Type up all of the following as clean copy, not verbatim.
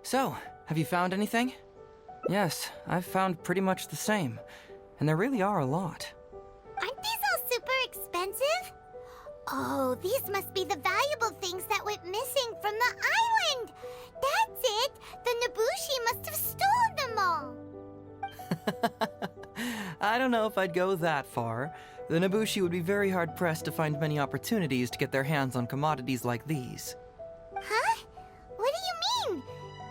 So, have you found anything? Yes, I've found pretty much the same. And there really are a lot. Aren't these all super expensive? Oh, these must be the valuable things that went missing from the island! That's it! The Nobushi must have stolen them all! I don't know if I'd go that far. The Nobushi would be very hard-pressed to find many opportunities to get their hands on commodities like these. Huh? What do you mean?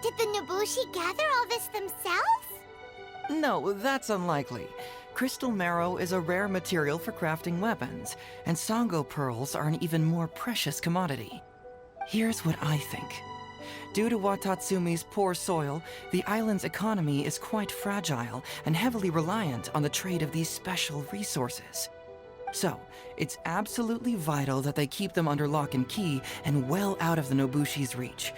Did the Nobushi gather all this themselves? No, that's unlikely. Crystal marrow is a rare material for crafting weapons, and Sango pearls are an even more precious commodity. Here's what I think. Due to Watatsumi's poor soil, the island's economy is quite fragile and heavily reliant on the trade of these special resources. So, it's absolutely vital that they keep them under lock and key and well out of the Nobushi's reach.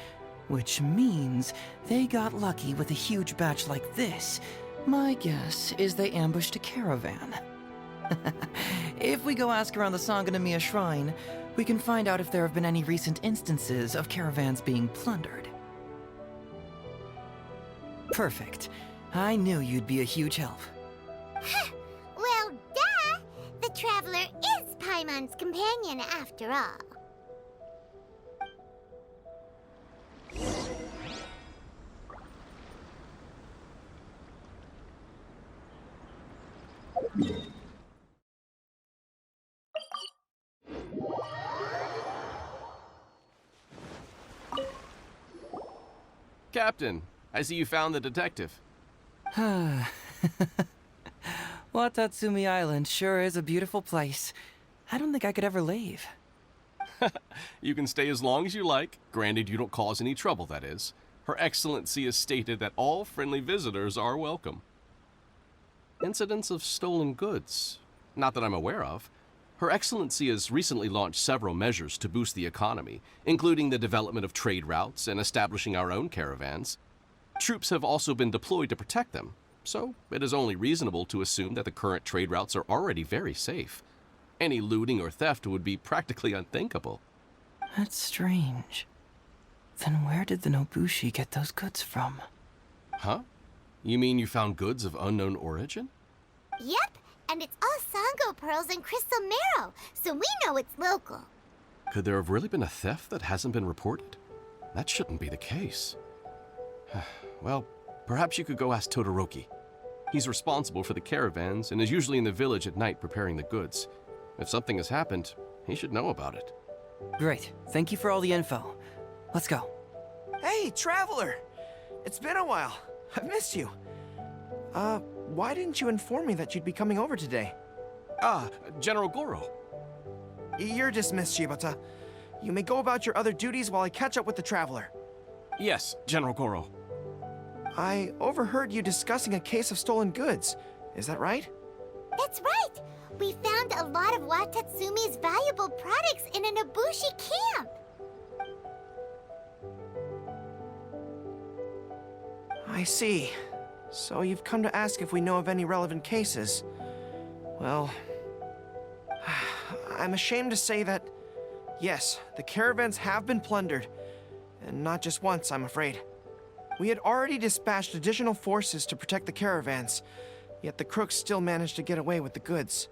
Which means they got lucky with a huge batch like this. My guess is they ambushed a caravan. If we go ask around the Sangonomiya Shrine, we can find out if there have been any recent instances of caravans being plundered. Perfect. I knew you'd be a huge help. Well, duh! The Traveler is Paimon's companion after all. Captain, I see you found the detective. Watatsumi Island sure is a beautiful place. I don't think I could ever leave. You can stay as long as you like, granted you don't cause any trouble, that is. Her Excellency has stated that all friendly visitors are welcome. Incidents of stolen goods? Not that I'm aware of. Her Excellency has recently launched several measures to boost the economy, including the development of trade routes and establishing our own caravans. Troops have also been deployed to protect them, so it is only reasonable to assume that the current trade routes are already very safe. Any looting or theft would be practically unthinkable. That's strange. Then where did the Nobushi get those goods from? Huh? You mean you found goods of unknown origin? Yep, and it's all Sango pearls and crystal marrow, so we know it's local. Could there have really been a theft that hasn't been reported? That shouldn't be the case. Well, perhaps you could go ask Todoroki. He's responsible for the caravans and is usually in the village at night preparing the goods. If something has happened, he should know about it. Great. Thank you for all the info. Let's go. Hey, Traveler! It's been a while. I've missed you. Why didn't you inform me that you'd be coming over today? General Gorou. You're dismissed, Shibata. You may go about your other duties while I catch up with the Traveler. Yes, General Gorou. I overheard you discussing a case of stolen goods. Is that right? That's right! We found a lot of Watatsumi's valuable products in a Nobushi camp! I see. So you've come to ask if we know of any relevant cases. Well, I'm ashamed to say that, yes, the caravans have been plundered. And not just once, I'm afraid. We had already dispatched additional forces to protect the caravans, yet the crooks still managed to get away with the goods.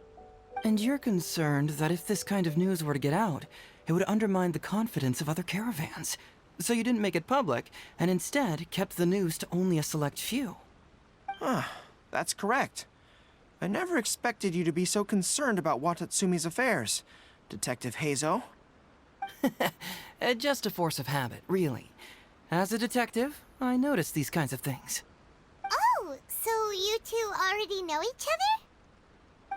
And you're concerned that if this kind of news were to get out, it would undermine the confidence of other caravans. So you didn't make it public, and instead kept the news to only a select few. That's correct. I never expected you to be so concerned about Watatsumi's affairs, Detective HEIZOU. Just a force of habit, really. As a detective, I notice these kinds of things. Oh, so you two already know each other?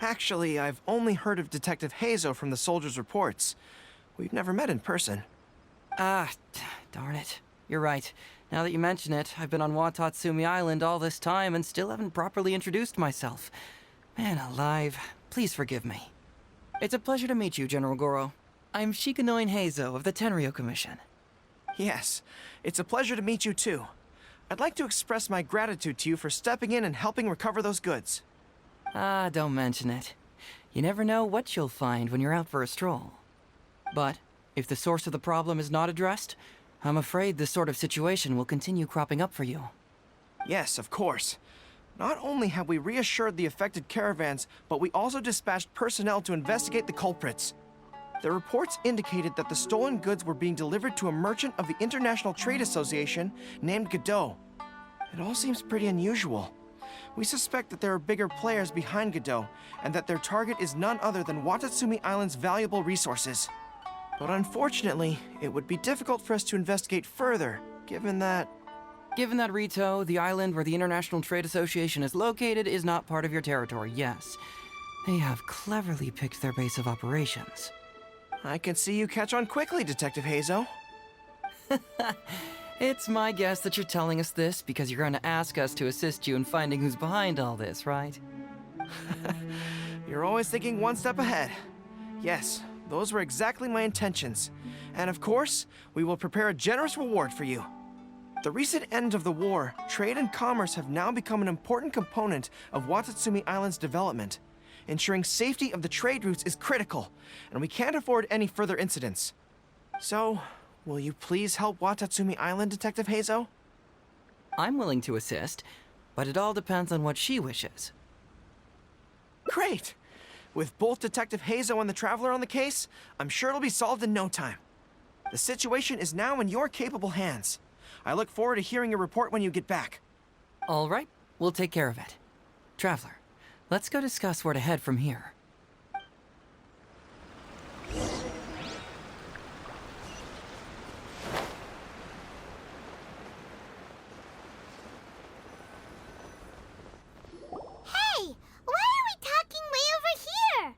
Actually, I've only heard of Detective HEIZOU from the soldiers' reports. We've never met in person. Darn it. You're right. Now that you mention it, I've been on Watatsumi Island all this time and still haven't properly introduced myself. Man alive, please forgive me. It's a pleasure to meet you, General Gorou. I'm Shikanoin HEIZOU of the Tenryo Commission. Yes, it's a pleasure to meet you too. I'd like to express my gratitude to you for stepping in and helping recover those goods. Don't mention it. You never know what you'll find when you're out for a stroll. But if the source of the problem is not addressed, I'm afraid this sort of situation will continue cropping up for you. Yes, of course. Not only have we reassured the affected caravans, but we also dispatched personnel to investigate the culprits. The reports indicated that the stolen goods were being delivered to a merchant of the International Trade Association named GOROU. It all seems pretty unusual. We suspect that there are bigger players behind GOROU, and that their target is none other than Watatsumi Island's valuable resources. But unfortunately, it would be difficult for us to investigate further, given that... Given that Rito, the island where the International Trade Association is located, is not part of your territory, yes. They have cleverly picked their base of operations. I can see you catch on quickly, Detective HEIZOU. It's my guess that you're telling us this because you're going to ask us to assist you in finding who's behind all this, right? You're always thinking one step ahead. Yes, those were exactly my intentions. And of course, we will prepare a generous reward for you. The recent end of the war, trade and commerce have now become an important component of Watatsumi Island's development. Ensuring safety of the trade routes is critical, and we can't afford any further incidents. So, will you please help Watatsumi Island, Detective HEIZOU? I'm willing to assist, but it all depends on what she wishes. Great! With both Detective HEIZOU and the Traveler on the case, I'm sure it'll be solved in no time. The situation is now in your capable hands. I look forward to hearing your report when you get back. All right, we'll take care of it. Traveler, let's go discuss where to head from here. Hey, why are we talking way over here?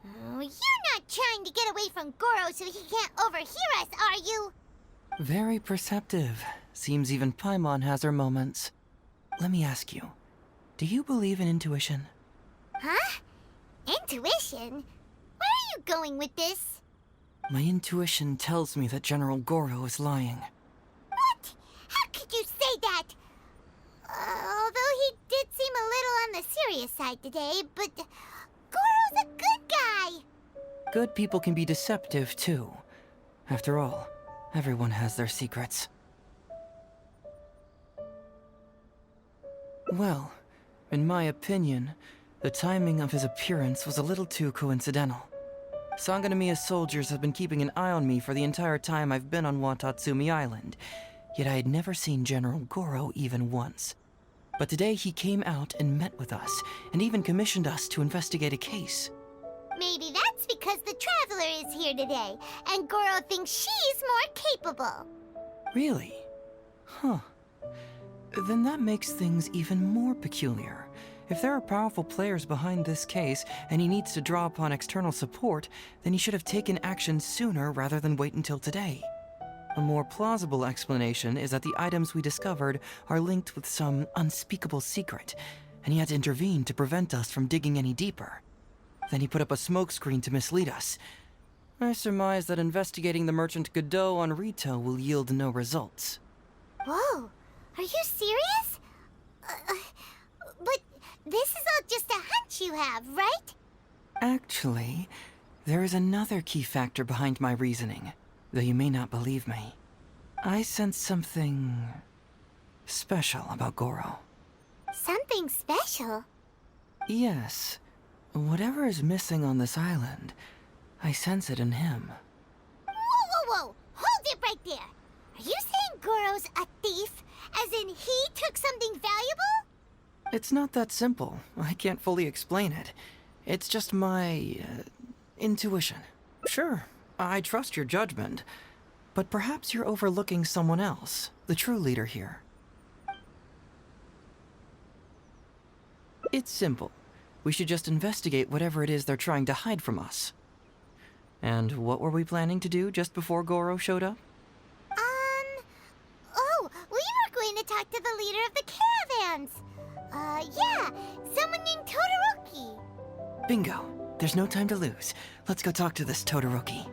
Oh, you're not trying to get away from Gorou so he can't overhear us, are you? Very perceptive. Seems even Paimon has her moments. Let me ask you, do you believe in intuition? Huh? Intuition? Where are you going with this? My intuition tells me that General Gorou is lying. What? How could you say that? Although he did seem a little on the serious side today, but Gorou's a good guy. Good people can be deceptive, too. After all, everyone has their secrets. Well, in my opinion, the timing of his appearance was a little too coincidental. Sangonomiya's soldiers have been keeping an eye on me for the entire time I've been on Watatsumi Island, yet I had never seen General Gorou even once. But today he came out and met with us, and even commissioned us to investigate a case. Maybe that's because the Traveler is here today, and Gorou thinks she's more capable. Really? Huh. Then that makes things even more peculiar. If there are powerful players behind this case, and he needs to draw upon external support, then he should have taken action sooner rather than wait until today. A more plausible explanation is that the items we discovered are linked with some unspeakable secret, and he had to intervene to prevent us from digging any deeper. Then he put up a smokescreen to mislead us. I surmise that investigating the merchant GOROU on Rito will yield no results. Whoa, are you serious? But this is all just a hunch you have, right? Actually, there is another key factor behind my reasoning, though you may not believe me. I sense something special about Gorou. Something special? Yes. Whatever is missing on this island, I sense it in him. Whoa! Hold it right there! Are you saying Gorou's a thief? As in he took something valuable? It's not that simple. I can't fully explain it. It's just my intuition. Sure, I trust your judgment, but perhaps you're overlooking someone else, the true leader here. It's simple. We should just investigate whatever it is they're trying to hide from us. And what were we planning to do just before Gorou showed up? Oh, we were going to talk to the leader of the caravans. Yeah, someone named Todoroki. Bingo. There's no time to lose. Let's go talk to this Todoroki.